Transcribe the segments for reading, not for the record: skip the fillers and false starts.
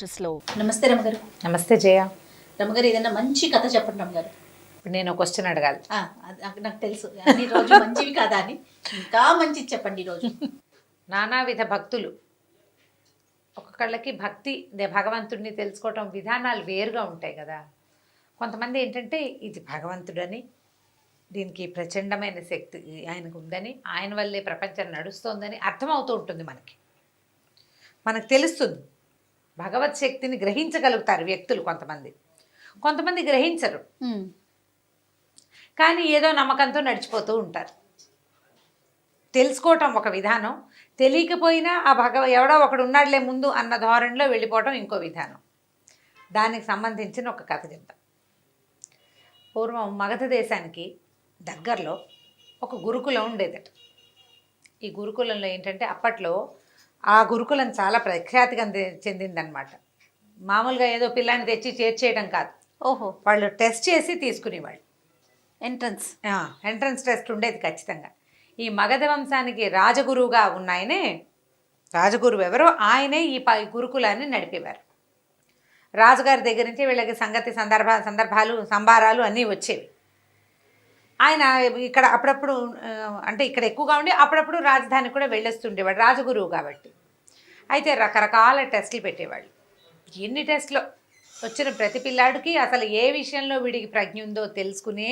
Slow. నమస్తే రమగారు. నమస్తే జయ. రమగారు ఏదైనా మంచి కథ చెప్పండి రమగారు. ఇప్పుడు నేను క్వశ్చన్ అడగాలి. నాకు తెలుసు అన్ని రోజు మంచివి కదా అని, ఇంకా మంచిది చెప్పండి ఈరోజు. నానావిధ భక్తులు, ఒక్కొక్కళ్ళకి భక్తి భగవంతుడిని తెలుసుకోవటం విధానాలు వేరుగా ఉంటాయి కదా. కొంతమంది ఏంటంటే ఇది భగవంతుడని, దీనికి ప్రచండమైన శక్తి ఆయనకు ఉందని, ఆయన వల్లే ప్రపంచం నడుస్తోందని అర్థమవుతూ ఉంటుంది. మనకు తెలుస్తుంది. భగవత్ శక్తిని గ్రహించగలుగుతారు వ్యక్తులు. కొంతమంది గ్రహించరు, కానీ ఏదో నమ్మకంతో నడిచిపోతూ ఉంటారు. తెలుసుకోవటం ఒక విధానం, తెలియకపోయినా ఆ ఎవడో ఒకడు ఉన్నాడులే ముందు అన్న ధోరణిలో వెళ్ళిపోవటం ఇంకో విధానం. దానికి సంబంధించిన ఒక కథ చెప్తాం. పూర్వం మగధ దేశానికి దగ్గరలో ఒక గురుకులం ఉండేదట. ఈ గురుకులంలో ఏంటంటే అప్పట్లో ఆ గురుకులం చాలా ప్రఖ్యాతిగా చెందిందనమాట. మామూలుగా ఏదో పిల్లాన్ని తెచ్చి చేర్చేయడం కాదు. ఓహో, వాళ్ళు టెస్ట్ చేసి తీసుకునేవాళ్ళు. ఎంట్రన్స్ టెస్ట్ ఉండేది ఖచ్చితంగా. ఈ మగధ వంశానికి రాజగురువుగా ఉన్నాయనే, రాజగురువు ఎవరో ఆయనే ఈ గురుకులాన్ని నడిపేవారు. రాజుగారి దగ్గర నుంచి వీళ్ళకి సందర్భాలు సంబారాలు అన్నీ వచ్చేవి. ఆయన ఇక్కడ అప్పుడప్పుడు, అంటే ఇక్కడ ఎక్కువగా ఉండి అప్పుడప్పుడు రాజధానికి కూడా వెళ్ళొస్తుండేవాడు, రాజగురువు కాబట్టి. అయితే రకరకాల టెస్టులు పెట్టేవాళ్ళు. ఎన్ని టెస్టులో వచ్చిన ప్రతి పిల్లాడికి అసలు ఏ విషయంలో వీడికి ప్రజ్ఞ ఉందో తెలుసుకునే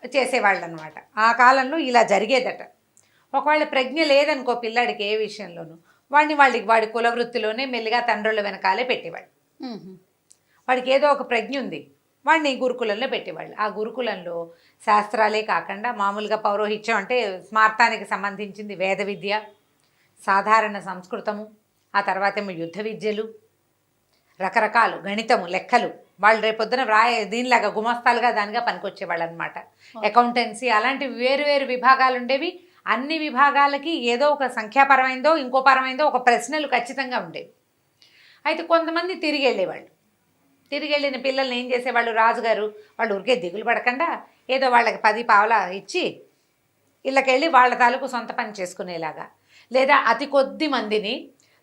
చేసేవాళ్ళు అనమాట. ఆ కాలంలో ఇలా జరిగేదట. ఒకవేళ ప్రజ్ఞ లేదనుకో పిల్లాడికి ఏ విషయంలోనూ, వాడి కులవృత్తిలోనే మెల్లిగా తండ్రుల వెనకాలే పెట్టేవాళ్ళు. వాడికి ఏదో ఒక ప్రజ్ఞ ఉంది, వాడిని గురుకులంలో పెట్టేవాళ్ళు. ఆ గురుకులంలో శాస్త్రాలే కాకుండా మామూలుగా పౌరోహిత్యం అంటే స్మార్తానికి సంబంధించింది వేద విద్య, సాధారణ సంస్కృతము, ఆ తర్వాత ఏమో యుద్ధ విద్యలు, రకరకాలు గణితము, లెక్కలు. వాళ్ళు రేపొద్దున దీనిలాగా గుమస్తాలుగా దానిగా పనికొచ్చేవాళ్ళు అనమాట. అకౌంటెన్సీ అలాంటి వేరు విభాగాలు ఉండేవి. అన్ని విభాగాలకి ఏదో ఒక సంఖ్యాపరమైందో ఇంకో పరమైందో ఒక ప్రశ్నలు ఖచ్చితంగా ఉండేవి. అయితే కొంతమంది తిరిగి వెళ్ళిన పిల్లల్ని ఏం చేసేవాళ్ళు, రాజుగారు వాళ్ళు ఊరికే దిగులు పడకుండా ఏదో వాళ్ళకి 10 పావలా ఇచ్చి ఇళ్ళకెళ్ళి వాళ్ళ తాలూకు సొంత పని చేసుకునేలాగా, లేదా అతి కొద్ది మందిని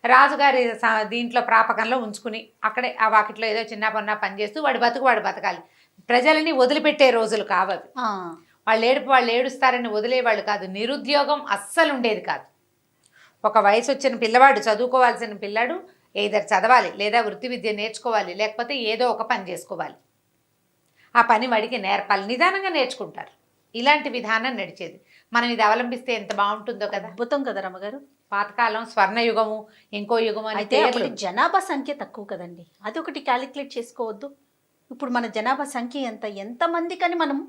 రాజుగారి దీంట్లో ప్రాపకంలో ఉంచుకుని అక్కడే ఆ వాకిట్లో ఏదో చిన్న పొన్న పని చేస్తూ వాడు బతకాలి. ప్రజలని వదిలిపెట్టే రోజులు కావవి. వాళ్ళు ఏడుస్తారని వదిలేవాళ్ళు కాదు. నిరుద్యోగం అస్సలు ఉండేది కాదు. ఒక వయసు వచ్చిన పిల్లవాడు, చదువుకోవాల్సిన పిల్లాడు ఏదర్ చదవాలి, లేదా వృత్తి విద్య నేర్చుకోవాలి, లేకపోతే ఏదో ఒక పని చేసుకోవాలి. ఆ పని వాడికి నేర్పాలి, నిదానంగా నేర్చుకుంటారు. ఇలాంటి విధానం నడిచేది. మనం ఇది అవలంబిస్తే ఎంత బాగుంటుందో కదా. అద్భుతం కదా రమగారు. పాతకాలం స్వర్ణయుగము, ఇంకో యుగము అని. అయితే జనాభా సంఖ్య తక్కువ కదండి, అది ఒకటి క్యాలిక్యులేట్ చేసుకోవద్దు. ఇప్పుడు మన జనాభా సంఖ్య ఎంతమంది కానీ మనం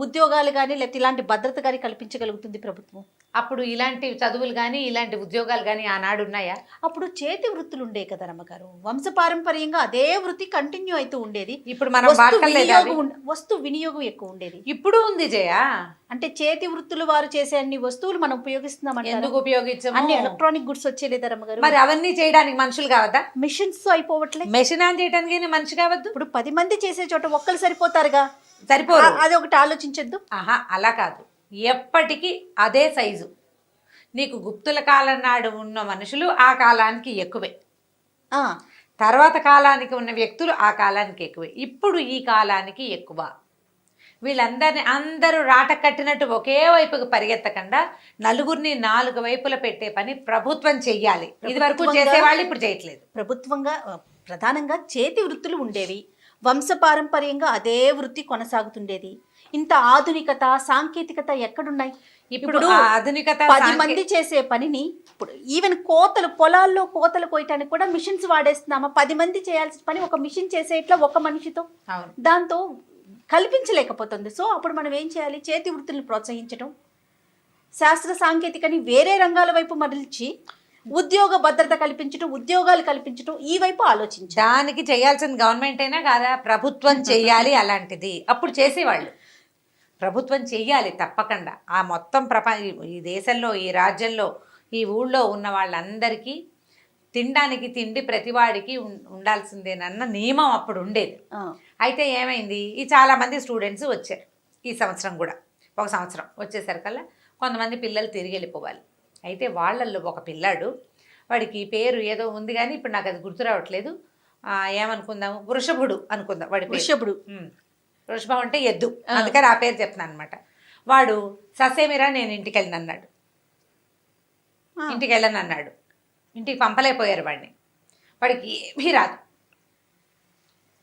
ఉద్యోగాలు కానీ లేకపోతే ఇలాంటి భద్రత కానీ కల్పించగలుగుతుంది ప్రభుత్వం. అప్పుడు ఇలాంటి చదువులు కానీ ఇలాంటి ఉద్యోగాలు కానీ ఆనాడు ఉన్నాయా? అప్పుడు చేతి వృత్తులు ఉండే కదా రమ్మగారు. వంశపారంపర్యంగా అదే వృత్తి కంటిన్యూ అవుతూ ఉండేది. ఇప్పుడు మనం వస్తు వినియోగం ఎక్కువ ఉండేది. ఇప్పుడు ఉంది జయ. అంటే చేతి వృత్తులు వారు చేసే అన్ని వస్తువులు మనం ఉపయోగిస్తున్నాం. ఎందుకు ఉపయోగించాము? అన్ని ఎలక్ట్రానిక్ గుడ్స్ వచ్చేలేదా రమ్మగారు? మరి అవన్నీ చేయడానికి మనుషులు కావద్దా? మిషన్స్ అయిపోవట్లే. మెషిన్ ఆన్ చేయడానికి మనిషి కావద్దు. ఇప్పుడు 10 మంది చేసే చోట ఒక్కరు సరిపోతారుగా. సరిపోరు. అది ఒకటి ఆలోచించద్దు. అలా కాదు, ఎప్పటికీ అదే సైజు. నీకు గుప్తుల కాలం నాడు ఉన్న మనుషులు ఆ కాలానికి ఎక్కువే, తర్వాత కాలానికి ఉన్న వ్యక్తులు ఆ కాలానికి ఎక్కువే. ఇప్పుడు ఈ కాలానికి ఎక్కువ. అందరూ రాట కట్టినట్టు ఒకే వైపుకు పరిగెత్తకుండా నలుగురిని 4 వైపుల పెట్టే పని ప్రభుత్వం చెయ్యాలి. ఇది వరకు చేసేవాళ్ళు ఇప్పుడు చేయట్లేదు. ప్రభుత్వంగా ప్రధానంగా చేతి వృత్తులు ఉండేవి. వంశపారంపర్యంగా అదే వృత్తి కొనసాగుతుండేది. ఇంత ఆధునికత సాంకేతికత ఎక్కడున్నాయి? ఇప్పుడు ఆధునికత 10 మంది చేసే పనిని ఇప్పుడు ఈవెన్ పొలాల్లో కోతలు కోయటానికి కూడా మిషన్స్ వాడేస్తున్నామా? 10 మంది చేయాల్సిన పని ఒక మిషన్ చేసేట్లా ఒక మనిషితో దాంతో కల్పించలేకపోతుంది. సో అప్పుడు మనం ఏం చేయాలి? చేతి వృత్తులను ప్రోత్సహించడం, శాస్త్ర సాంకేతికని వేరే రంగాల వైపు మరల్చి ఉద్యోగ భద్రత కల్పించడం, ఉద్యోగాలు కల్పించడం, ఈ వైపు ఆలోచించాలి. దానికి చేయాల్సిన గవర్నమెంట్ అయినా కాదా? ప్రభుత్వం చెయ్యాలి అలాంటిది. అప్పుడు చేసేవాళ్ళు. ప్రభుత్వం చెయ్యాలి తప్పకుండా. ఆ మొత్తం ఈ దేశంలో, ఈ రాజ్యంలో, ఈ ఊళ్ళో ఉన్న వాళ్ళందరికీ తినడానికి తిండి ప్రతివాడికి ఉండాల్సిందేనన్న నియమం అప్పుడు ఉండేది. అయితే ఏమైంది, ఈ చాలామంది స్టూడెంట్స్ వచ్చారు. ఈ సంవత్సరం కూడా ఒక సంవత్సరం వచ్చేసరికల్లా కొంతమంది పిల్లలు తిరిగి వెళ్ళిపోవాలి. అయితే వాళ్ళల్లో ఒక పిల్లాడు వాడికి పేరు ఏదో ఉంది కానీ ఇప్పుడు నాకు అది గుర్తు రావట్లేదు. ఏమనుకుందాము, వృషభుడు అనుకుందాం వాడి పేరు. వృషభుడు. వృషభం అంటే ఎద్దు, అందుకని ఆ పేరు చెప్తున్నాను అనమాట. వాడు ససేమిరా నేను ఇంటికి వెళ్ళను అన్నాడు. ఇంటికి వెళ్ళను అన్నాడు. ఇంటికి పంపలేకపోయారు వాడిని. వాడికి ఏమీ రాదు,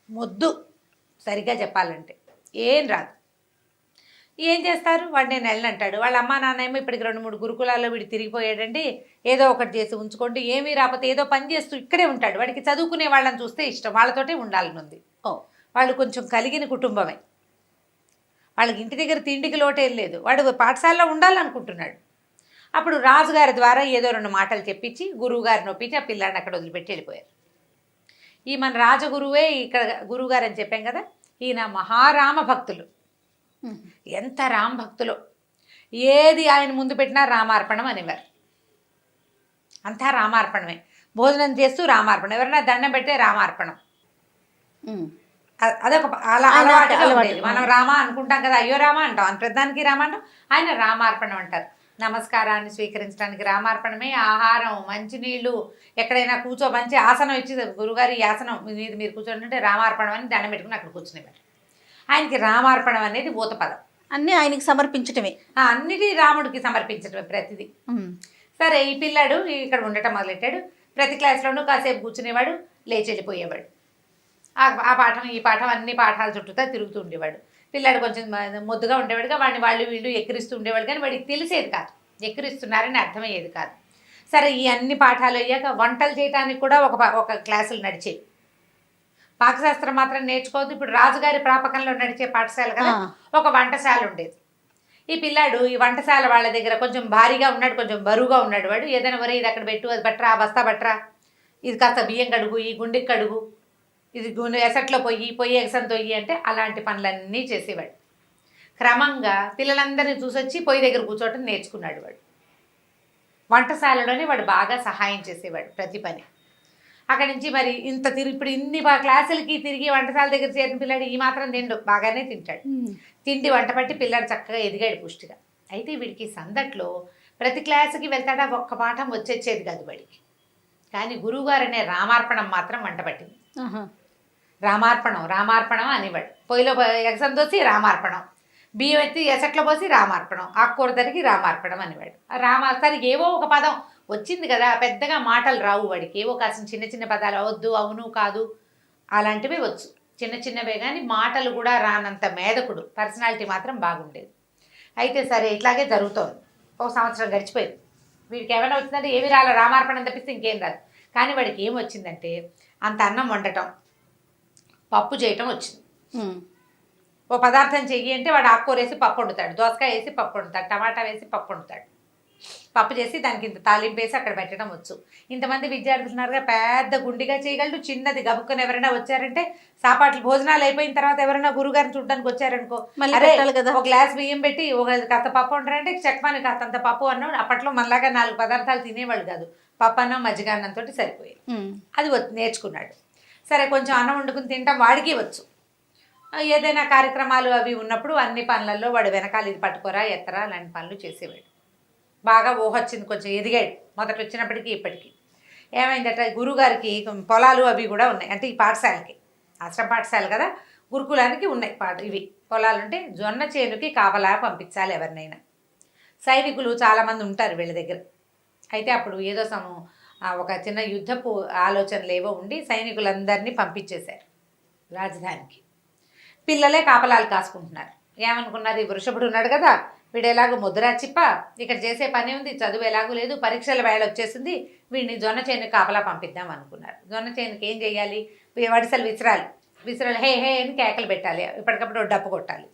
మొద్దు సరిగ్గా చెప్పాలంటే ఏం రాదు. ఏం చేస్తారు, వాడు నేను వెళ్ళనంటాడు. వాళ్ళ అమ్మా నాన్న ఏమో ఇప్పటికి 2-3 గురుకులాల్లో వీడు తిరిగిపోయాడండి, ఏదో ఒకటి చేసి ఉంచుకోండి, ఏమీ రాకపోతే ఏదో పని చేస్తూ ఇక్కడే ఉంటాడు. వాడికి చదువుకునే వాళ్ళని చూస్తే ఇష్టం, వాళ్ళతోటే ఉండాలని ఉంది. వాళ్ళు కొంచెం కలిగిన కుటుంబమే, వాళ్ళకి ఇంటి దగ్గర తిండికి లోటేం లేదు, వాడు పాఠశాలలో ఉండాలనుకుంటున్నాడు. అప్పుడు రాజుగారి ద్వారా ఏదో 2 మాటలు చెప్పించి గురువు గారిని ఒప్పించి ఆ పిల్లాడిని అక్కడ వదిలిపెట్టి వెళ్ళిపోయారు. ఈ మన రాజగురువే ఇక్కడ గురువుగారు అని చెప్పాం కదా, ఈయన మహారామ భక్తులు. ఎంత రామ భక్తులు, ఏది ఆయన ముందు పెట్టినా రామార్పణం అనేవారు. అంతా రామార్పణమే, భోజనం చేస్తూ రామార్పణం, ఎవరైనా దండం పెట్టే రామార్పణం. అదొక అలవాటుగా ఉండేది. మనం రామ అనుకుంటాం కదా, అయ్యో రామ అంటాం, అని ప్రధానికి రామ అంటాం, ఆయన రామార్పణం అంటారు. నమస్కారాన్ని స్వీకరించడానికి రామార్పణమే. ఆహారం, మంచినీళ్ళు, ఎక్కడైనా మంచి ఆసనం ఇచ్చి గురుగారి ఈ ఆసనం మీద మీరు కూర్చోండి రామార్పణం అని దండం పెట్టుకుని అక్కడ కూర్చునేవారు. ఆయనకి రామార్పణం అనేది ఊత పదం. అన్నీ ఆయనకి సమర్పించటమే, అన్నిటి రాముడికి సమర్పించటమే ప్రతిదీ. సరే, ఈ పిల్లాడు ఇక్కడ ఉండటం మొదలెట్టాడు. ప్రతి క్లాస్లోనూ కాసేపు కూర్చునేవాడు, లేచి వెళ్ళిపోయేవాడు. ఆ పాఠం ఈ పాఠం అన్ని పాఠాల చుట్టూతా తిరుగుతూ ఉండేవాడు. పిల్లాడు కొంచెం మొద్దుగా ఉండేవాడుగా, వాడిని వీళ్ళు ఎక్కిరిస్తూ ఉండేవాడు, కానీ వాడికి తెలిసేది కాదు, ఎక్కిరిస్తున్నారని అర్థమయ్యేది కాదు. సరే, ఈ అన్ని పాఠాలు అయ్యాక వంటలు చేయడానికి కూడా ఒక క్లాసులు నడిచేవి. పాకశాస్త్రం మాత్రం నేర్చుకోవద్దు, ఇప్పుడు రాజుగారి ప్రాపకంలో నడిచే పాఠశాల కదా, ఒక వంటశాల ఉండేది. ఈ పిల్లాడు ఈ వంటశాల వాళ్ళ దగ్గర కొంచెం భారీగా ఉన్నాడు, కొంచెం బరువుగా ఉన్నాడు. వాడు ఏదైనా వరే ఇది అక్కడ పెట్టు, అది బట్రా, బస్తా బట్రా, ఇది కాస్త బియ్యం కడుగు, ఈ గుండెకి కడుగు, ఇది ఎసట్లో పొయ్యి ఎగసం తొయ్యి అంటే అలాంటి పనులన్నీ చేసేవాడు. క్రమంగా పిల్లలందరినీ చూసొచ్చి పొయ్యి దగ్గర కూర్చోవటం నేర్చుకున్నాడు. వాడు వంటశాలలోనే వాడు బాగా సహాయం చేసేవాడు ప్రతి పని. అక్కడి నుంచి మరి ఇప్పుడు ఇన్ని క్లాసులకి తిరిగి వంటశాల దగ్గర చేరిన పిల్లాడు ఈ మాత్రం తిండు, బాగానే తింటాడు. తిండి వంట పట్టి పిల్లాడు చక్కగా ఎదిగాడు పుష్టిగా. అయితే వీడికి సందట్లో ప్రతి క్లాసుకి వెళ్తాడా, ఒక్క పాఠం వచ్చేది కాదు వాడికి. కానీ గురువుగారు అనే రామార్పణం మాత్రం వంట పట్టింది. రామార్పణం అనేవాడు. పొయ్యిలో ఎగసం తోసి రామార్పణం, బియ్యం ఎత్తి ఎసట్లో పోసి రామార్పణం, ఆకుకూర తరిగి రామార్పణం అనేవాడు. సరికి ఏవో ఒక పదం వచ్చింది కదా, పెద్దగా మాటలు రావు వాడికి, ఏవో కాసిన చిన్న చిన్న పదాలు, అవద్దు, అవును, కాదు, అలాంటివే వచ్చు, చిన్న చిన్నవే. కానీ మాటలు కూడా రానంత మేధకుడు, పర్సనాలిటీ మాత్రం బాగుండేది. అయితే సరే, ఇట్లాగే జరుగుతోంది. 1 సంవత్సరం గడిచిపోయింది. వీడికి ఏమైనా వచ్చిందంటే ఏమి రాలే, రామార్పణం తప్పిస్తే ఇంకేం రాదు. కానీ వాడికి ఏం వచ్చిందంటే అంత అన్నం వండటం, పప్పు చేయటం వచ్చింది. ఓ పదార్థం చెయ్యి అంటే వాడు ఆకుకూర వేసి పప్పు వండుతాడు, దోసకాయ వేసి పప్పు వండుతాడు, టమాటా వేసి పప్పు వండుతాడు. పప్పు చేసి దానికి ఇంత తాలింపు వేసి అక్కడ పెట్టడం వచ్చు. ఇంతమంది విద్యార్థులు ఉన్నారుగా, పెద్ద గుండిగా చేయగలడు. చిన్నది గబుక్కుని ఎవరైనా వచ్చారంటే, సాపాట్లు భోజనాలు అయిపోయిన తర్వాత ఎవరైనా గురుగారిని చూడడానికి వచ్చారనుకో, ఒక గ్లాస్ బియ్యం పెట్టి ఒక కాస్త పప్పు వండారంటే చెక్మాని కాస్త అంత పప్పు అన్నం. అప్పట్లో మనలాగా 4 పదార్థాలు తినేవాళ్ళు కాదు, పప్పు అన్నం మజ్జిగ అన్నంతో సరిపోయేది. అది నేర్చుకున్నాడు. సరే, కొంచెం అన్నం వండుకుని తింటాం వాడికి వచ్చు. ఏదైనా కార్యక్రమాలు అవి ఉన్నప్పుడు అన్ని పనులలో వాడు వెనకాల ఇది పట్టుకోరా, ఎత్తరా, అలాంటి పనులు చేసేవాడు. బాగా ఊహొచ్చింది, కొంచెం ఎదిగాడు. మొదట వచ్చినప్పటికీ ఇప్పటికీ ఏమైందట, గురువుగారికి పొలాలు అవి కూడా ఉన్నాయి. అంటే ఈ పాఠశాలకి, ఆశ్రమ పాఠశాల కదా, గురుకులానికి ఉన్నాయి ఇవి పొలాలు. ఉంటే జొన్న చేనుకి కాపలా పంపించాలి ఎవరినైనా. సైనికులు చాలామంది ఉంటారు వీళ్ళ దగ్గర. అయితే అప్పుడు ఏదో ఒక చిన్న యుద్ధపు ఆలోచనలు ఏవో ఉండి సైనికులందరినీ పంపించేశారు రాజధానికి. పిల్లలే కాపలాలు కాసుకుంటున్నారు. ఏమనుకున్నారు, ఈ వృషభుడు ఉన్నాడు కదా, వీడు ఎలాగో ముద్రా చిప్ప, ఇక్కడ చేసే పని ఉంది, చదువు ఎలాగూ లేదు, పరీక్షల వేళ వచ్చేసింది, వీడిని జొన్న చేను కాపలా పంపిద్దాం అనుకున్నారు. జొన్న చేనుకి ఏం చేయాలి, వడిసలు విసరాలి, హే హే అని కేకలు పెట్టాలి, ఇప్పటికప్పుడు డప్పు కొట్టాలి.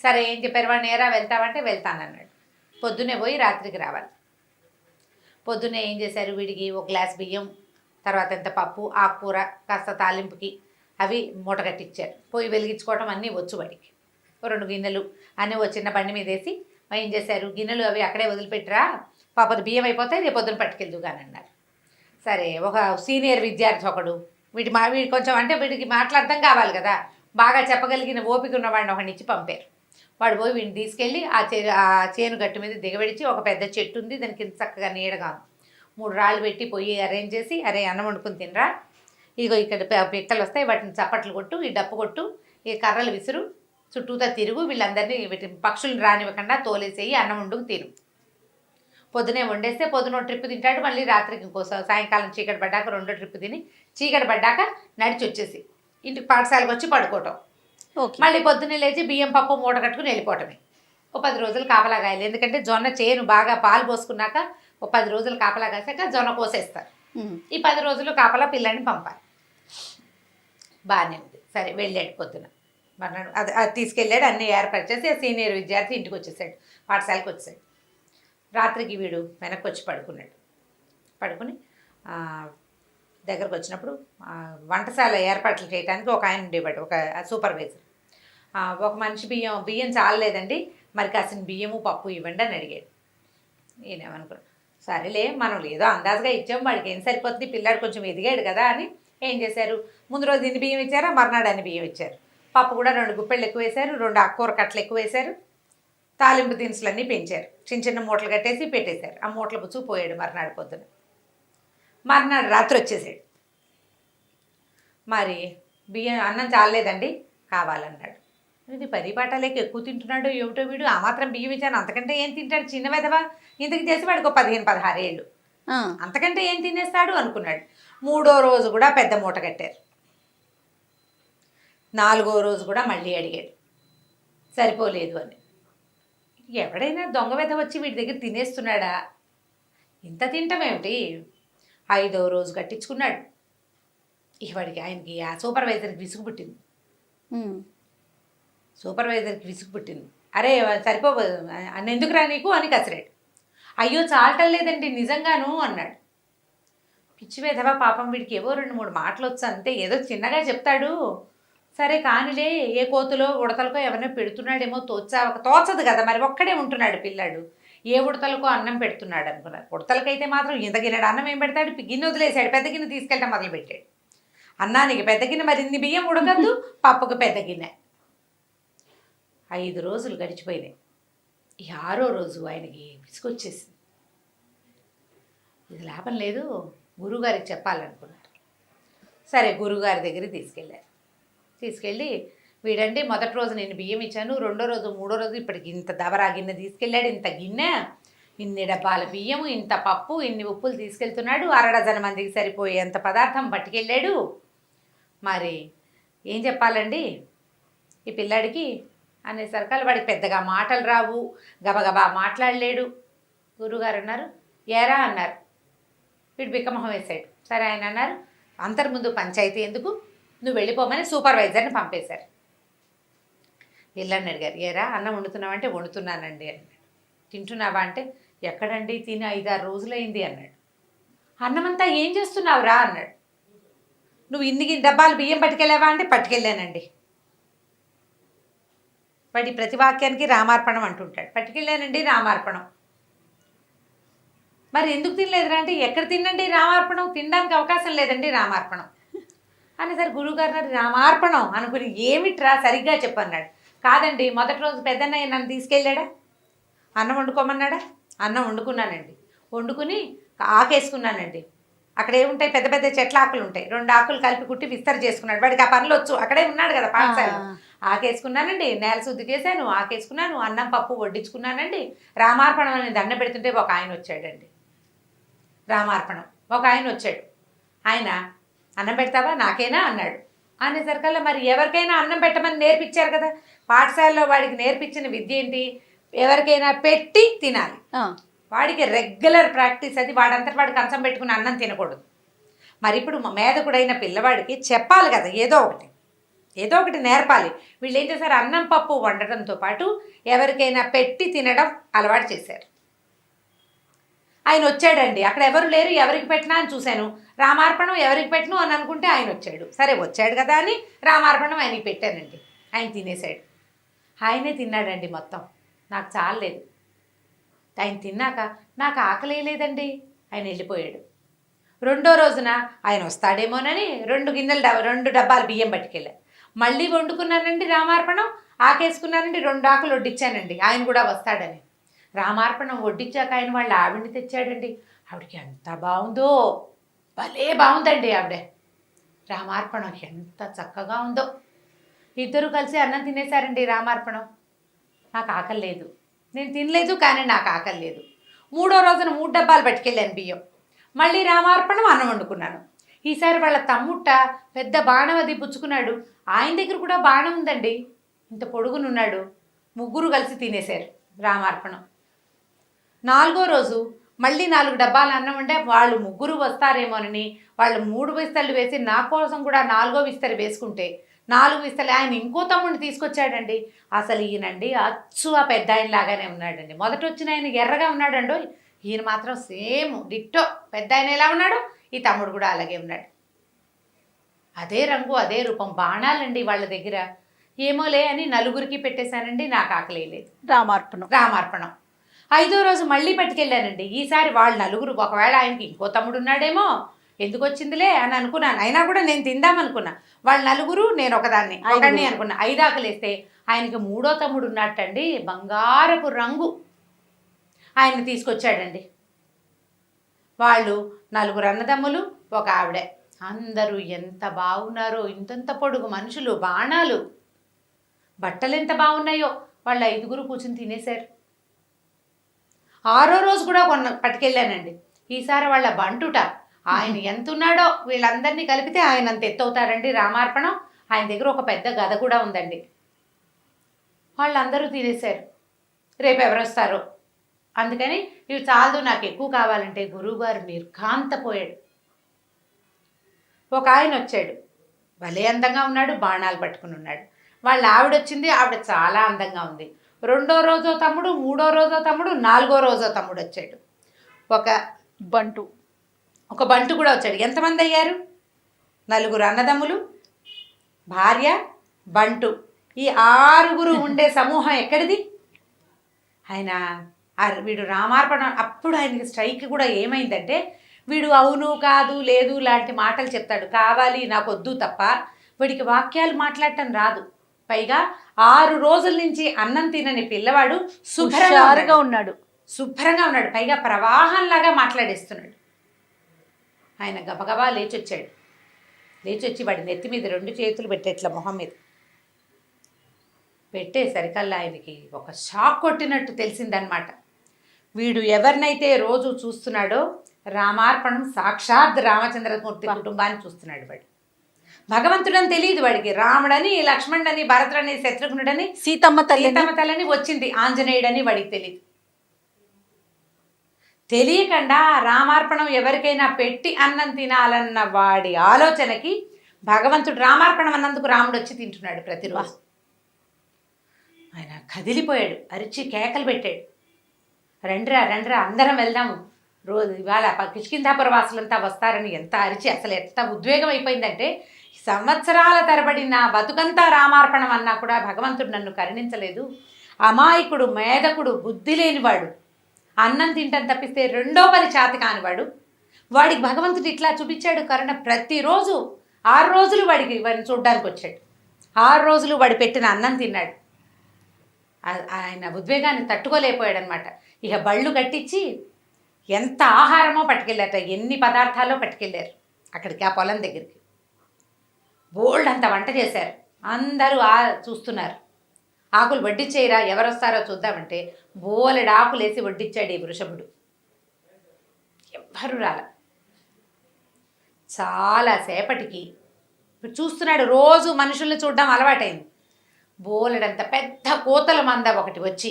సరే, ఏం చెప్పారు, వాడిని ఏరా వెళ్తావంటే వెళ్తానన్నాడు. పొద్దున్నే పోయి రాత్రికి రావాలి. పొద్దున్నే ఏం చేశారు, వీడికి 1 గ్లాస్ బియ్యం, తర్వాత ఎంత పప్పు, ఆకుకూర, కాస్త తాలింపుకి అవి మూట కట్టించారు. పొయ్యి వెలిగించుకోవటం అన్నీ వచ్చు వాడికి. 2 గిన్నెలు అన్నీ ఓ చిన్న బండి మీద వేసి ఏం చేశారు, గిన్నెలు అవి అక్కడే వదిలిపెట్టరా, పాపది బియ్యం అయిపోతాయి, రేపు పొద్దున పట్టుకెళ్దు కానీ అన్నారు. సరే, ఒక సీనియర్ విద్యార్థి ఒకడు, వీడి కొంచెం అంటే వీడికి మాట్లాడటం కావాలి కదా, బాగా చెప్పగలిగిన ఓపిక ఉన్నవాడిని ఒకడిని ఇచ్చి పంపారు. వాడు పోయి వీడిని తీసుకెళ్ళి ఆ చేను గట్టు మీద దిగబెడిచి, ఒక పెద్ద చెట్టు ఉంది, దానికి చక్కగా నీడగా 3 రాళ్ళు పెట్టి పొయ్యి అరేంజ్ చేసి, అరే అన్నం వండుకుని తినరా, ఇదిగో ఇక్కడ పిక్కలు వస్తాయి, వాటిని చప్పట్లు కొట్టు, ఈ డప్పు కొట్టు, ఈ కర్రలు విసురు, చుట్టూతా తిరుగు, వీళ్ళందరినీ పక్షులను రానివ్వకుండా తోలేసేయి, అన్నం వండుకు తిను. పొద్దునే వండేస్తే పొద్దున ట్రిప్ తింటాడు, మళ్ళీ రాత్రికి ఇంకోసం సాయంకాలం చీకటి పడ్డాక 2వ ట్రిప్ తిని చీకటి పడ్డాక నడిచి వచ్చేసి ఇంటికి పాఠశాలకు వచ్చి పడుకోవటం. మళ్ళీ పొద్దున్నే లేచి బియ్యం పప్పు మూట కట్టుకుని వెళ్ళిపోవటమే. ఓ 10 రోజులు కాపలా కాయాలి, ఎందుకంటే జొన్న చేను బాగా పాలు పోసుకున్నాక ఓ 10 రోజులు కాపలా కాసాక జొన్న కోసేస్తారు. ఈ 10 రోజులు కాపలా పిల్లాడిని పంపాలి. బాగానే ఉంది. సరే వెళ్ళాడు పొద్దున, మర్నాడు అది తీసుకెళ్ళాడు, అన్నీ ఏర్పాటు చేసి సీనియర్ విద్యార్థి ఇంటికి వచ్చేసాడు, పాఠశాలకు వచ్చేసాడు. రాత్రికి వీడు వెనక్కి వచ్చి పడుకున్నాడు. పడుకుని దగ్గరకు వచ్చినప్పుడు వంటశాల ఏర్పాట్లు చేయడానికి ఒక ఆయన ఉండేవాడు, ఒక సూపర్వైజర్. ఒక మనిషి బియ్యం చాలలేదండి, మరి కాసిన బియ్యము పప్పు ఇవ్వండి అని అడిగాడు. నేనేమనుకున్నాను, సరేలే మనం ఏదో అందాజుగా ఇచ్చాము, వాడికి ఏం సరిపోతుంది, పిల్లాడు కొంచెం ఎదిగాడు కదా అని ఏం చేశారు, ముందు రోజు ఇన్ని బియ్యం ఇచ్చారు, మర్నాడు అన్ని బియ్యం ఇచ్చారు. పప్పు కూడా 2 గుప్పెళ్ళు ఎక్కువ వేశారు, 2 ఆకుకూర కట్టలు ఎక్కువ వేశారు, తాలింపు దినుసులన్నీ పెంచారు, చిన్న చిన్న మూటలు కట్టేసి పెట్టేశారు. ఆ మూటలు పుచ్చుకుపోయాడు మర్నాడు పొద్దున. మర్నాడు రాత్రి వచ్చేసాడు. మరి బియ్యం అన్నం చాలలేదండి కావాలన్నాడు. ఇది పరిపాటాలేక ఎక్కువ తింటున్నాడు ఏమిటో వీడు, ఆ మాత్రం బియ్యం ఇచ్చాను, అంతకంటే ఏం తింటాడు, చిన్న వెధవా, ఇంతకు చేసి వాడికి 15-16 ఏళ్ళు, అంతకంటే ఏం తినేస్తాడు అనుకున్నాడు. 3వ రోజు కూడా పెద్ద మూట కట్టారు. 4వ రోజు కూడా మళ్ళీ అడిగాడు, సరిపోలేదు అని. ఎవడైనా దొంగ వెధ వచ్చి వీడి దగ్గర తినేస్తున్నాడా, ఇంత తింటమేమిటి. 5వ రోజు కట్టించుకున్నాడు. వాడికి ఆయనకి ఆ సూపర్వైజర్కి విసుగు పుట్టింది. సూపర్వైజర్కి విసుగు పుట్టింది. అరే సరిపో అన్నెందుకురా నీకు అని కసిరాడు. అయ్యో చాలటం లేదండి నిజంగాను అన్నాడు. పిచ్చి వెధవా, పాపం వీడికి ఏవో 2-3 మాటలు వచ్చు అంతే, ఏదో చిన్నగా చెప్తాడు, సరే కానిలే, ఏ కోతులో ఉడతలకో ఎవరినో పెడుతున్నాడేమో తోచదు కదా, మరి ఒక్కడే ఉంటున్నాడు పిల్లాడు, ఏ ఉడతలకో అన్నం పెడుతున్నాడు అనుకున్నారు. ఉడతలకైతే మాత్రం ఇంత గిన్నెడు అన్నం ఏం పెడతాడు, గిన్నె వదిలేశాడు, పెద్ద గిన్నె తీసుకెళ్ళటం మొదలుపెట్టాడు. అన్నానికి పెద్ద గిన్నె, మరి ఇన్ని బియ్యం ఉడకద్దు, పప్పుకు పెద్ద గిన్నె. 5 రోజులు గడిచిపోయినాయి. 6వ రోజు ఆయనకి విసుగొచ్చేసింది. ఇది లాభం లేదు, గురువుగారికి చెప్పాలనుకున్నారు. సరే గురువుగారి దగ్గరికి తీసుకెళ్ళి వీడండి మొదటి రోజు నేను బియ్యం ఇచ్చాను, 2వ రోజు 3వ రోజు ఇప్పటికి ఇంత దబరా గిన్నె తీసుకెళ్ళాడు, ఇంత గిన్నె, ఇన్ని డబ్బాల బియ్యము, ఇంత పప్పు, ఇన్ని ఉప్పులు తీసుకెళ్తున్నాడు, 6 డజన్ మందికి సరిపోయేంత పదార్థం పట్టుకెళ్ళాడు. మరి ఏం చెప్పాలండి ఈ పిల్లాడికి అనేసరికల్ వాడికి పెద్దగా మాటలు రావు, గబగబా మాట్లాడలేడు. గురువుగారు అన్నారు, ఏరా అన్నారు. వీడు బిక్కమొహం వేశాడు. సరే ఆయన అన్నారు, అంతర్ముందు పంచాయతీ ఎందుకు, నువ్వు వెళ్ళిపోమని సూపర్వైజర్ని పంపేశారు. పిల్లని అడిగారు, ఏరా అన్నం వండుతున్నావంటే వండుతున్నానండి అన్నాడు. తింటున్నావా అంటే ఎక్కడండి, తిని 5-6 రోజులైంది అన్నాడు. అన్నమంతా ఏం చేస్తున్నావురా అన్నాడు. నువ్వు ఇన్ని డబ్బాలు బియ్యం పట్టుకెళ్ళావా అంటే పట్టుకెళ్ళానండి. వాడి ప్రతి వాక్యానికి రామార్పణం అంటుంటాడు. పట్టుకెళ్ళానండి రామార్పణం. మరి ఎందుకు తినలేదురా అంటే ఎక్కడ తినండి రామార్పణం, తినడానికి అవకాశం లేదండి రామార్పణం అనేసరి గురువుగారు రామార్పణం అనుకుని ఏమిట్రా సరిగ్గా చెప్పన్నాడు. కాదండి మొదటి రోజు పెద్దన్నయ్య నన్ను తీసుకెళ్ళాడా, అన్నం వండుకోమన్నాడా, అన్నం వండుకున్నానండి, వండుకుని ఆకేసుకున్నానండి, అక్కడ ఏముంటాయి పెద్ద పెద్ద చెట్ల ఆకులు ఉంటాయి, 2 ఆకులు కలిపి కుట్టి విస్తరి చేసుకున్నాడు, వాడికి ఆ పనులు వచ్చు, అక్కడే ఉన్నాడు కదా పాఠశాలలో. ఆకేసుకున్నానండి, నేల శుద్ధి చేశాను, ఆకేసుకున్నాను, అన్నం పప్పు వడ్డించుకున్నానండి, రామార్పణం అని దండ పెడుతుంటే ఒక ఆయన వచ్చాడండి. రామార్పణం ఒక ఆయన వచ్చాడు. ఆయన అన్నం పెడతావా నాకేనా అన్నాడు. అనేసరికల్లా మరి ఎవరికైనా అన్నం పెట్టమని నేర్పించారు కదా, పాఠశాలలో వాడికి నేర్పించిన విద్య ఏంటి, ఎవరికైనా పెట్టి తినాలి. వాడికి రెగ్యులర్ ప్రాక్టీస్ అది, వాడంతటి వాడు కంచం పెట్టుకుని అన్నం తినకూడదు. మరి ఇప్పుడు మేధకుడైన పిల్లవాడికి చెప్పాలి కదా, ఏదో ఒకటి నేర్పాలి. వీళ్ళు ఏం చేశారు, అన్నం పప్పు వండటంతో పాటు ఎవరికైనా పెట్టి తినడం అలవాటు చేశారు. ఆయన వచ్చాడండి, అక్కడ ఎవరు లేరు, ఎవరికి పెట్టినా అని చూశాను, రామార్పణం ఎవరికి పెట్టను అని అనుకుంటే ఆయన వచ్చాడు. సరే వచ్చాడు కదా అని రామార్పణం ఆయనకి పెట్టానండి. ఆయన తినేశాడు. ఆయనే తిన్నాడండి మొత్తం, నాకు చాలలేదు. ఆయన తిన్నాక నాకు ఆకలి లేదండి, ఆయన వెళ్ళిపోయాడు. 2వ రోజున ఆయన వస్తాడేమోనని 2 డబ్బాలు బియ్యం పట్టుకెళ్ళా. మళ్ళీ వండుకున్నానండి రామార్పణం, ఆకేసుకున్నానండి, 2 ఆకులు వడ్డించానండి, ఆయన కూడా వస్తాడని. రామార్పణం వడ్డించాక ఆయన వాళ్ళ ఆవిడ్ని తెచ్చాడండి. ఆవిడకి ఎంత బాగుందో, భలే బాగుందండి ఆవిడ. రామార్పణం ఎంత చక్కగా ఉందో. ఇద్దరు కలిసి అన్నం తినేశారండి రామార్పణం. నాకు ఆకలి లేదు, నేను తినలేదు, కానీ నాకు ఆకలి లేదు. 3వ రోజున 3 డబ్బాలు పట్టుకెళ్ళాను బియ్యం. మళ్ళీ రామార్పణం అన్నం వండుకున్నాను. ఈసారి వాళ్ళ తమ్ముట్ట పెద్ద బాణం అది పుచ్చుకున్నాడు. ఆయన దగ్గర కూడా బాణం ఉందండి, ఇంత పొడుగునున్నాడు. ముగ్గురు కలిసి తినేశారు రామార్పణం. 4వ రోజు మళ్ళీ 4 డబ్బాలు అన్నం ఉంటే వాళ్ళు ముగ్గురు వస్తారేమోనని వాళ్ళు 3 విస్తళ్ళు వేసి నా కోసం కూడా 4వ విస్తరి వేసుకుంటే 4 విస్తలు ఆయన ఇంకో తమ్ముడిని తీసుకొచ్చాడండి. అసలు ఈయనండి అచ్చు ఆ పెద్ద ఆయన లాగానే ఉన్నాడండి. మొదట వచ్చిన ఆయన ఎర్రగా ఉన్నాడండో, ఈయన మాత్రం సేమ్ డిట్టో పెద్ద ఆయన ఎలా ఉన్నాడు, ఈ తమ్ముడు కూడా అలాగే ఉన్నాడు. అదే రంగు అదే రూపం, బాణాలండి వాళ్ళ దగ్గర. ఏమోలే అని నలుగురికి పెట్టేశానండి, నాకు ఆకలి లేదు. రామార్పణం 5వ రోజు మళ్ళీ పట్టుకెళ్ళానండి. ఈసారి వాళ్ళు నలుగురు, ఒకవేళ ఆయనకి ఇంకో తమ్ముడు ఉన్నాడేమో, ఎందుకు వచ్చిందిలే అని అనుకున్నాను. అయినా కూడా నేను తిందామనుకున్నా. వాళ్ళు నలుగురు, నేను ఒకదాన్ని అనుకున్నా. 5 ఆకలేస్తే ఆయనకి 3వ తమ్ముడు ఉన్నట్టండి, బంగారపు రంగు, ఆయన్ని తీసుకొచ్చాడండి. వాళ్ళు 4 అన్నదమ్ములు, ఒక ఆవిడే. అందరూ ఎంత బాగున్నారో, ఇంతంత పొడుగు మనుషులు, బాణాలు, బట్టలు ఎంత బాగున్నాయో. వాళ్ళు 5గురు కూర్చుని తినేశారు. 6వ రోజు కూడా పట్టుకెళ్ళానండి. ఈసారి వాళ్ళ బంటుట, ఆయన ఎంత ఉన్నాడో, వీళ్ళందరినీ కలిపితే ఆయన అంత ఎత్తవుతారండి రామార్పణం. ఆయన దగ్గర ఒక పెద్ద గద కూడా ఉందండి. వాళ్ళందరూ తినేశారు. రేపు ఎవరు వస్తారో అందుకని ఇవి చాలదు, నాకు ఎక్కువ కావాలంటే గురువుగారు నిర్ఘాంతపోయాడు. ఒక ఆయన వచ్చాడు, భలే అందంగా ఉన్నాడు, బాణాలు పట్టుకుని ఉన్నాడు. వాళ్ళ ఆవిడ వచ్చింది, ఆవిడ చాలా అందంగా ఉంది. 2వ రోజో తమ్ముడు, 3వ రోజో తమ్ముడు, 4వ రోజో తమ్ముడు వచ్చాడు. ఒక బంటు కూడా వచ్చాడు. ఎంతమంది అయ్యారు? 4 అన్నదమ్ములు, భార్య, బంటు. ఈ 6గురు ఉండే సమూహం ఎక్కడిది? ఆయన వీడు రామార్పణం. అప్పుడు ఆయనకి స్ట్రైక్ కూడా ఏమైందంటే, వీడు అవును కాదు లేదు లాంటి మాటలు చెప్తాడు, కావాలి నాకు వద్దు తప్ప వీడికి వాక్యాలు మాట్లాడటం రాదు. పైగా 6 రోజుల నుంచి అన్నం తినని పిల్లవాడు శుభ్రంగా ఉన్నాడు. పైగా ప్రవాహంలాగా మాట్లాడేస్తున్నాడు. ఆయన గబగబా లేచొచ్చాడు. లేచొచ్చి వాడి నెత్తి మీద 2 చేతులు పెట్టేట్ల మొహం మీద పెట్టేసరికల్లా ఆయనకి ఒక షాక్ కొట్టినట్టు తెలిసిందనమాట. వీడు ఎవరినైతే రోజు చూస్తున్నాడో, రామార్పణం సాక్షాత్ రామచంద్రమూర్తి కుటుంబాన్ని చూస్తున్నాడు. వాడు భగవంతుడని తెలియదు వాడికి. రాముడని, లక్ష్మణుడని, భరతుడని, శత్రుఘ్నుడని, సీతమ్మ తల్లని వచ్చింది, ఆంజనేయుడని వాడికి తెలియదు. తెలియకుండా రామార్పణం ఎవరికైనా పెట్టి అన్నం తినాలన్న వాడి ఆలోచనకి భగవంతుడు రామార్పణం అన్నందుకు రాముడు వచ్చి తింటున్నాడు ప్రతిరోజు. ఆయన కదిలిపోయాడు, అరిచి కేకలు పెట్టాడు, రండ్రా అందరం వెళ్దాము, రోజు ఇవాళ కిష్కింధాపుర వాసులంతా వస్తారని ఎంత అరిచి, అసలు ఎంత ఉద్వేగం అయిపోయిందంటే, సంవత్సరాల తరబడి నా బతుకంతా రామార్పణం అన్నా కూడా భగవంతుడు నన్ను కరుణించలేదు. అమాయకుడు, మేధకుడు, బుద్ధి లేనివాడు, అన్నం తింటం తప్పిస్తే రెండో పని చేత కానివాడు, వాడికి భగవంతుడు ఇట్లా చూపించాడు కరుణ. ప్రతిరోజు 6 రోజులు వాడిని చూడ్డానికి వచ్చాడు. 6 రోజులు వాడు పెట్టిన అన్నం తిన్నాడు. ఆయన ఉద్వేగాన్ని తట్టుకోలేకపోయాడు అనమాట. ఇక బళ్ళు కట్టించి ఎంత ఆహారమో పట్టుకెళ్ళారట, ఎన్ని పదార్థాలో పట్టుకెళ్ళారు అక్కడికి, ఆ పొలం దగ్గరికి. బోల్డ్ అంత వంట చేశారు. అందరూ చూస్తున్నారు. ఆకులు వడ్డిచ్చేయరా, ఎవరు వస్తారో చూద్దామంటే బోలెడు ఆకులు వేసి వడ్డిచ్చాడు ఈ వృషభుడు. ఎవ్వరు రాల. చాలాసేపటికి చూస్తున్నాడు. రోజు మనుషుల్ని చూడడం అలవాటైంది. బోలెడంత పెద్ద కోతల మంద ఒకటి వచ్చి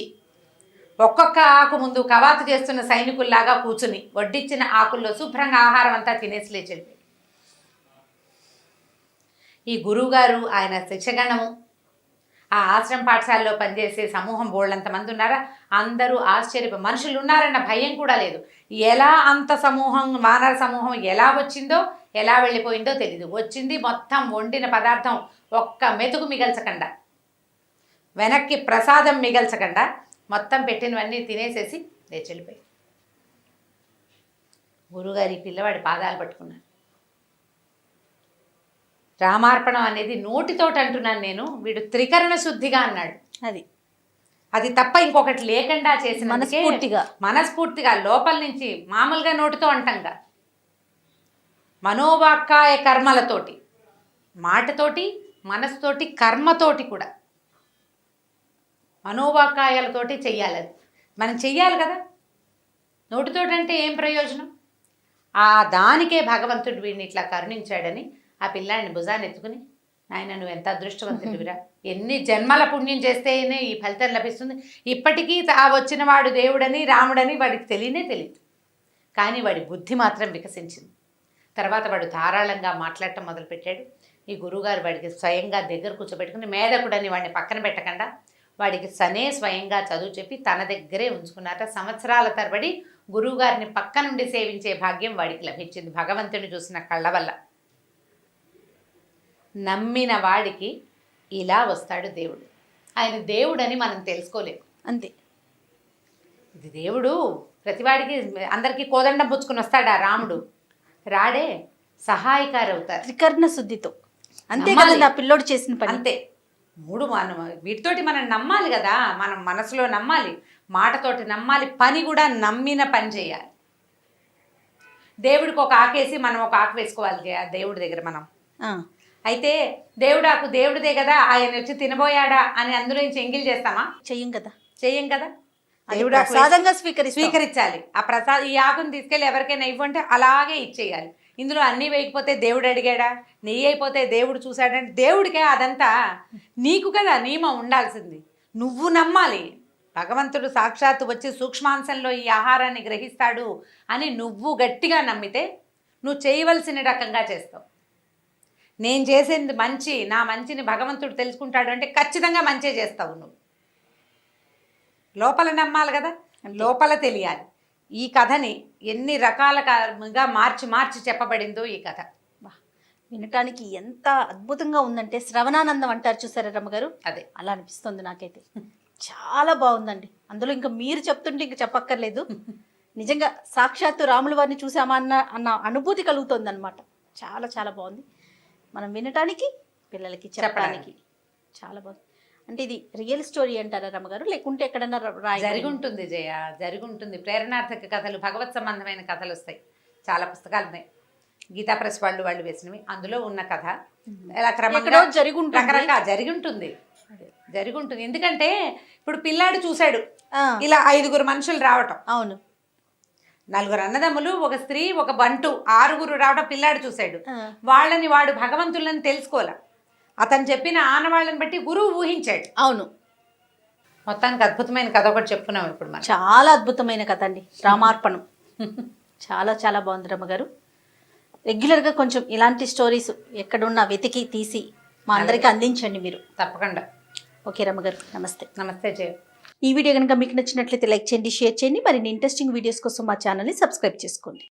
ఒక్కొక్క ఆకు ముందు కవాతు చేస్తున్న సైనికుల్లాగా కూర్చుని వడ్డిచ్చిన ఆకుల్లో శుభ్రంగా ఆహారం అంతా తినేసి లేచి. ఈ గురువుగారు, ఆయన శిక్షగణము, ఆ ఆశ్రమ పాఠశాలలో పనిచేసే సమూహం బోళ్ళంతమంది ఉన్నారా, అందరూ మనుషులు ఉన్నారన్న భయం కూడా లేదు. ఎలా అంత సమూహం, వానర సమూహం ఎలా వచ్చిందో, ఎలా వెళ్ళిపోయిందో తెలీదు. వచ్చింది మొత్తం వండిన పదార్థం ఒక్క మెతుకు మిగల్చకుండా, వెనక్కి ప్రసాదం మిగల్చకుండా మొత్తం పెట్టినవన్నీ తినేసేసి లేచి వెళ్ళిపోయి. గురువుగారి పిల్లవాడి పాదాలు పట్టుకున్నాను. రామార్పణం అనేది నోటితోటి అంటున్నాను నేను, వీడు త్రికరణ శుద్ధిగా అన్నాడు. అది అది తప్ప ఇంకొకటి లేకుండా చేసిన మనస్ఫూర్తిగా లోపల నుంచి, మామూలుగా నోటితో అంటంగా, మనోవాక్కాయ కర్మలతోటి, మాటతోటి, మనసుతోటి, కర్మతోటి కూడా, మనోవాక్కాయాలతోటి చెయ్యాలి. అది మనం చెయ్యాలి కదా. నోటితోటి అంటే ఏం ప్రయోజనం? ఆ దానికే భగవంతుడు వీడిని ఇట్లా కరుణించాడని ఆ పిల్లాడిని భుజాన్ని ఎత్తుకుని, నాయన నువ్వు ఎంత అదృష్టవంతుడివిరా, ఎన్ని జన్మల పుణ్యం చేస్తేనే ఈ ఫలితం లభిస్తుంది. ఇప్పటికీ ఆ వచ్చిన వాడు దేవుడని, రాముడని వాడికి తెలియదు. కానీ వాడి బుద్ధి మాత్రం వికసించింది. తర్వాత వాడు ధారాళంగా మాట్లాడటం మొదలుపెట్టాడు. ఈ గురువుగారు వాడికి స్వయంగా దగ్గర కూర్చోబెట్టుకుని, మేధకుడని వాడిని పక్కన పెట్టకుండా వాడికి స్వయంగా చదువు చెప్పి తన దగ్గరే ఉంచుకున్నారట. సంవత్సరాల తరబడి గురువుగారిని పక్క నుండి సేవించే భాగ్యం వాడికి లభించింది భగవంతుని చూసిన కళ్ళ వల్ల. నమ్మిన వాడికి ఇలా వస్తాడు దేవుడు. ఆయన దేవుడని మనం తెలుసుకోలేము, అంతే. ఇది దేవుడు ప్రతివాడికి, అందరికీ కోదండం పుచ్చుకుని వస్తాడా రాముడు? రాడే, సహాయకారి అవుతారు త్రికరణ శుద్ధితో. అంతే కదా పిల్లోడు చేసిన పని. అంతే. మనం వీటితోటి మనం నమ్మాలి కదా. మనం మనసులో నమ్మాలి, మాటతోటి నమ్మాలి, పని కూడా నమ్మిన పని చేయాలి. దేవుడికి ఒక ఆకేసి మనం ఒక ఆకు వేసుకోవాలి దేవుడి దగ్గర మనం. అయితే దేవుడాకు దేవుడిదే కదా, ఆయన వచ్చి తినబోయాడా అని అందులో నుంచి ఎంగిల్ చేస్తామా? చెయ్యం కదా. దేవుడు ప్రసాదంగా స్వీకరించాలి. ఆ ఈ ఆకుని తీసుకెళ్ళి ఎవరికైనా ఇవ్వంటే అలాగే ఇచ్చేయాలి. ఇందులో అన్నీ వేయకపోతే దేవుడు అడిగాడా? నెయ్యి అయిపోతే దేవుడు చూశాడంటే దేవుడికే అదంతా నీకు కదా నియమం ఉండాల్సింది. నువ్వు నమ్మాలి. భగవంతుడు సాక్షాత్తు వచ్చి సూక్ష్మాంశంలో ఈ ఆహారాన్ని గ్రహిస్తాడు అని నువ్వు గట్టిగా నమ్మితే నువ్వు చేయవలసిన రకంగా చేస్తావు. నేను చేసేది మంచి, నా మంచిని భగవంతుడు తెలుసుకుంటాడు అంటే ఖచ్చితంగా మంచి చేస్తావు నువ్వు. లోపల నమ్మాలి కదా, లోపల తెలియాలి. ఈ కథని ఎన్ని రకాలుగా మార్చి చెప్పబడిందో ఈ కథ. వినటానికి ఎంత అద్భుతంగా ఉందంటే, శ్రవణానందం అంటారు చూసారా రమ్మగారు, అదే అలా అనిపిస్తుంది నాకైతే. చాలా బాగుందండి. అందులో ఇంకా మీరు చెప్తుంటే ఇంకా చెప్పక్కర్లేదు. నిజంగా సాక్షాత్తు రాముల వారిని చూసామా అన్న అనుభూతి కలుగుతుంది అనమాట. చాలా చాలా బాగుంది. మనం వినటానికి, పిల్లలకి చెప్పడానికి చాలా బాగుంది. అంటే ఇది రియల్ స్టోరీ అంటారా రమ్మగారు, లేకుంటే ఎక్కడన్నా జరిగి ఉంటుంది? జయ, జరిగి ఉంటుంది. ప్రేరణార్థక కథలు, భగవత్ సంబంధమైన కథలు వస్తాయి. చాలా పుస్తకాలు ఉన్నాయి. గీతా ప్రెస్ వాళ్ళు వేసినవి. అందులో ఉన్న కథ ఇలా క్రమంగా రకరకాల జరిగి ఉంటుంది. ఎందుకంటే ఇప్పుడు పిల్లాడు చూశాడు ఇలా 5 మనుషులు రావటం. అవును. 4 అన్నదమ్ములు, ఒక స్త్రీ, ఒక బంటు, 6 రావడం పిల్లాడు చూశాడు. వాళ్ళని వాడు భగవంతులని తెలుసుకోలే. అతను చెప్పిన ఆనవాళ్ళని బట్టి గురువు ఊహించాడు. అవును. మొత్తానికి అద్భుతమైన కథ ఒకటి చెప్పుకున్నాం ఇప్పుడు మనం. చాలా అద్భుతమైన కథ అండి, రామార్పణం. చాలా చాలా బాగుంది రమ్మగారు. రెగ్యులర్గా కొంచెం ఇలాంటి స్టోరీస్ ఎక్కడున్నా వెతికి తీసి మా అందరికీ అందించండి మీరు. తప్పకుండా. ఓకే రమ్మగారు, నమస్తే. నమస్తే జయ. ఈ వీడియో కనుక మీకు నచ్చినట్లయితే లైక్ చేయండి, షేర్ చేయండి. మరిన్ని ఇంట్రెస్టింగ్ వీడియోస్ కోసం మా ఛానల్ని సబ్స్క్రైబ్ చేసుకోండి.